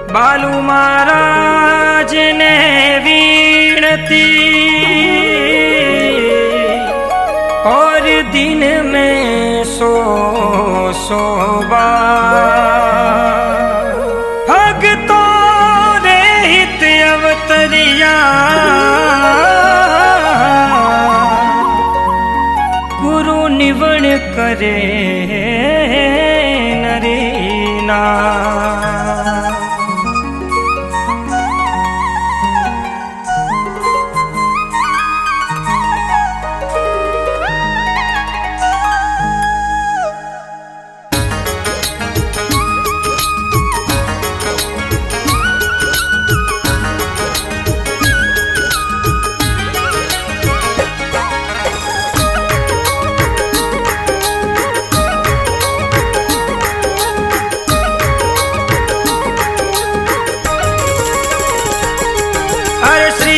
बालू महाराज ने वीणती और दिन में सो बार भगतों रे हित अवतरिया गुरु निवण करे नरीना।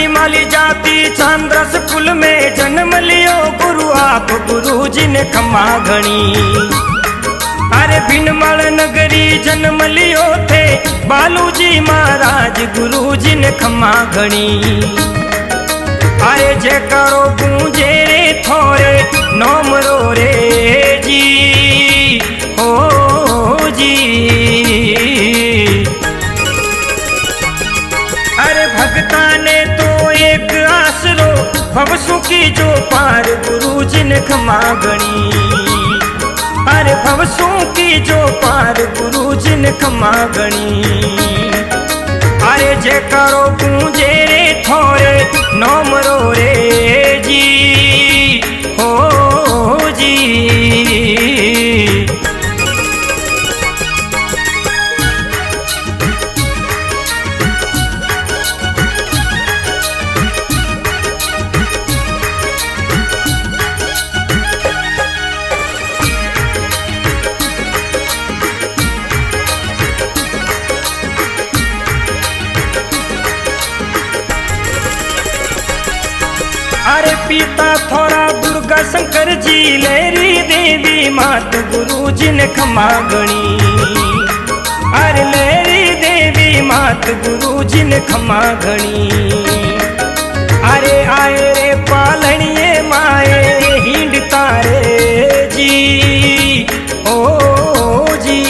माली जाति चांद्रस कुल में जन्म लियो गुरु आप गुरु जी ने खमा घणी। अरे भिनमल नगरी जन्म लियो थे बालूजी महाराज गुरु जी ने खमा घणी। अरे जे करो गूंजे रे थोरे नोमरो रे जी हो जी। अरे भगता ने तो एक आसरो भवसु की जो पार गुरु जी ने खमा घणी। अरे भवसु की जो पार गुरु जी ने खमा घणी। अरे जे करो गूंजे रे थोरे नोमरो रे जी हो जी। अरे पिता थोड़ा दुर्गा शंकर जी लेरी देवी मात गुरु जी ने खमा घणी। अरे लेरी देवी मात गुरु जी ने खमा घणी। अरे आए रे पालनिए माए हिंड तारे जी ओ जी।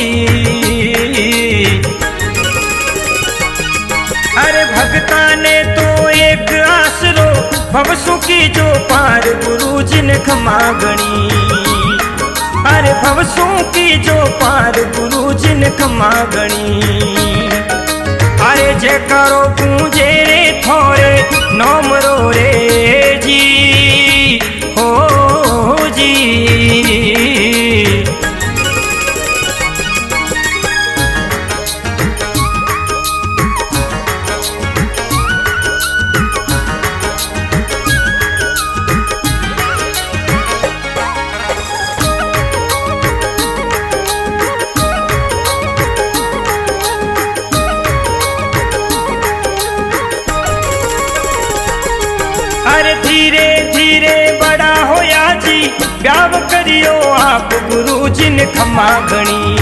अरे भगता ने तो एक आसरो भवसु की जो पार गुरु जी ने खमा घणी। अरे भवसु की जो पार गुरु जी ने खमा घणी। अरे जे करो गूंजे रे थोरे नोमरो रे जी हो जी। अरे धीरे धीरे बड़ा होया जी ब्याव करियो आप गुरु जी ने खमा घणी।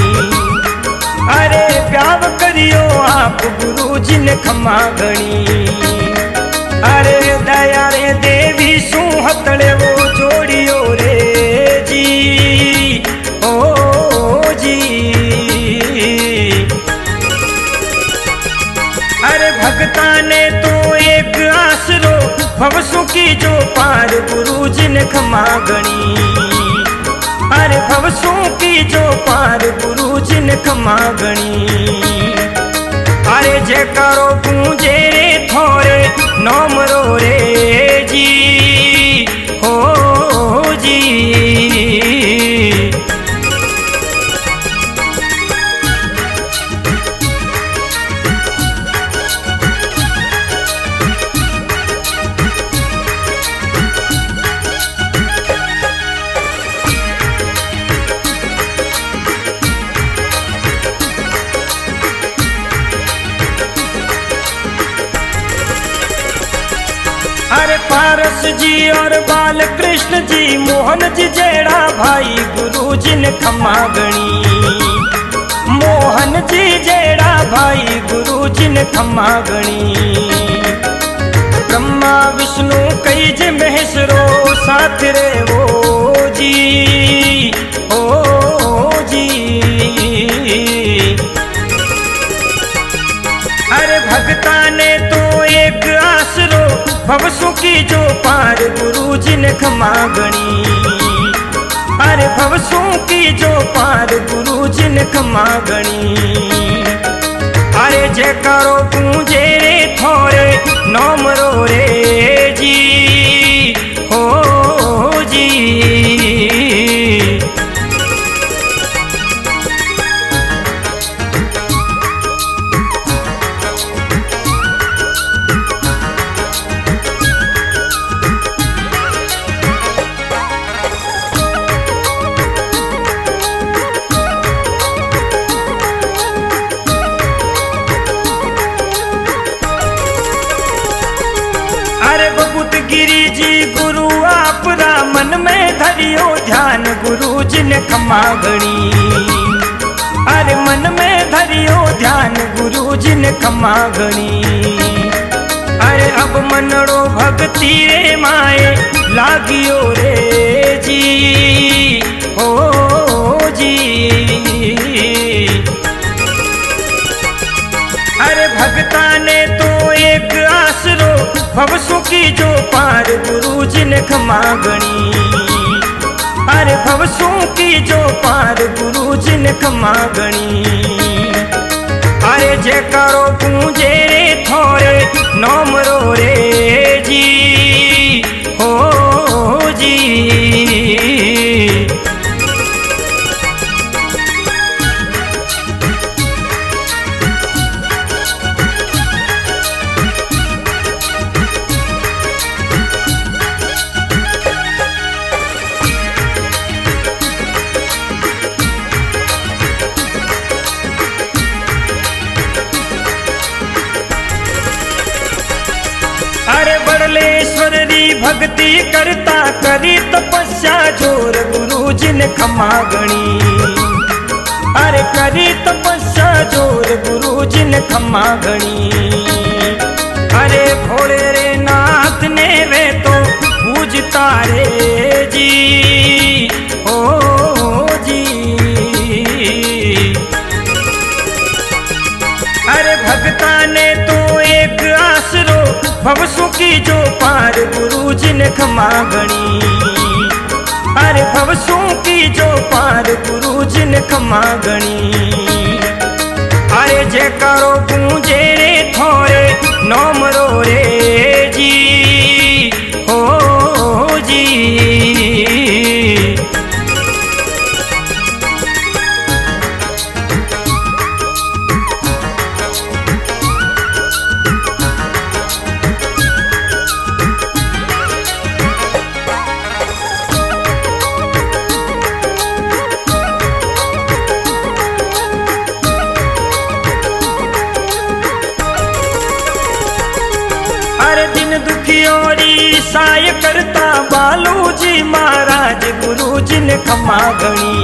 अरे ब्याव करियो आप गुरु जी ने खमा घणी। अरे दया रे देवी सू हतड़े वो जोड़ियो रे जी ओ जी। अरे भगता ने तो एक आसरो भवसु की जो पार गुरु जी ने खमा घणी। अरे भवसु की जो पार गुरु जी ने खमा घणी। अरे जे करो गूंजे रे थोरे नोमरो रे जी हो जी। अरे पारस जी और बाल कृष्ण जी मोहन जी जेड़ा भाई गुरु जी ने खमा घणी। मोहन जी जेड़ा भाई गुरु गुरुजी ने खमा गणी। ब्रह्मा विष्णु कई जे महेश्वरो साथ रे वो जी, ओ जी। अरे भक्ता ने तो एक आसरो भवसु की जो पार गुरुजी ने खमा गणी। अरे भवसु की जो पार गुरुजी ने खमा गणी। अरे जयकारो गूंजे रे थोरे नोमरो रे जी, हो जी। गिरी जी गुरु आपरा मन में धरियो ध्यान गुरुजी ने खमा गणी। अरे मन में धरियो ध्यान गुरुजी ने खमा गणी। अरे अब मनड़ो भक्ति रे माए लागियो रे जी, ओ जी। अरे भक्ता ने तो एक आसरो भवसु की जो पार गुरुजी ने खमा गणी। अरे भवसु की जो पार गुरुजी ने खमा गणी। अरे जयकारो गूंजे रे थोरे नोमरो रे जी, हो जी। अरे बड़लेश्वर री भक्ति करता करी तपस्या जोर गुरुजी ने खमा गणी। अरे करी तपस्या जोर गुरुजी ने खमा गणी। अरे भोले रे नाथ ने वे तो पूजता रे जी, ओ जी। अरे भक्ता ने तो एक आसरो भवसु की जो पार गुरुजी ने खमा गणी। अरे भवसु की जो पार गुरुजी ने खमा गणी। अरे जयकारो गूंजे रे थोरे नोमरो रे जी, हो जी। दुखियोरी साय करता बालूजी महाराज गुरुजी ने खमा गणी।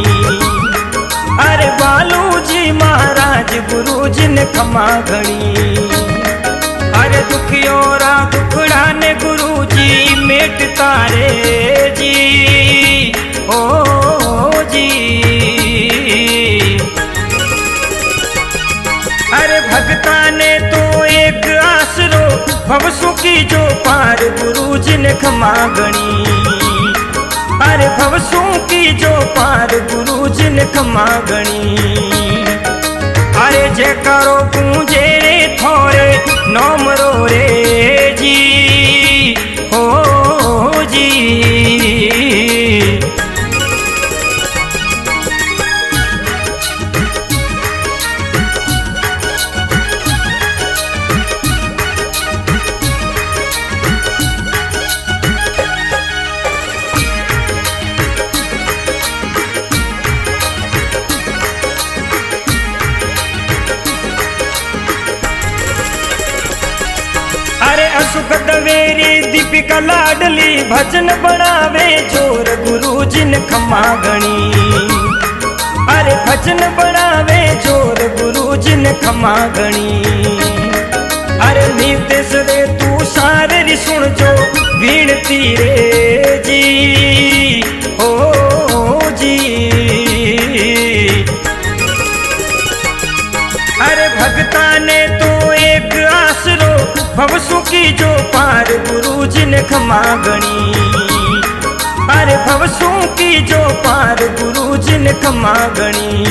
अरे बालूजी महाराज गुरुजी ने खमा गणी। अरे दुखियोरा दुखड़ा ने गुरुजी मेटता रे जी, ओ जी। अरे भक्ता ने तो एक आसरो भवसु की जो पार गुरुजी ने खमा गणी। अरे भवसु की जो पार गुरुजी ने खमा गणी। अरे जयकारो गूंजे रे थोरे नोमरो रे जी, हो जी। सुगत वेरी दीपिका लाडली भजन बनावे जोर गुरुजी ने खमा गणी। अरे भजन बनावे जोर गुरुजी ने खमा गणी। सुन जो विनती रे जी हो जी। अरे भगता ने तो एक आसरो भवसु की जो पार गुरु जी ने क्षमा गणी। अरे भवसु की जो पार गुरु जी ने क्षमा गणी।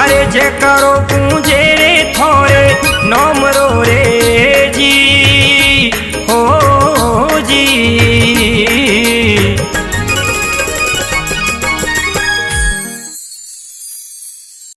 अरे जे करो पूजे रे थोड़े नोम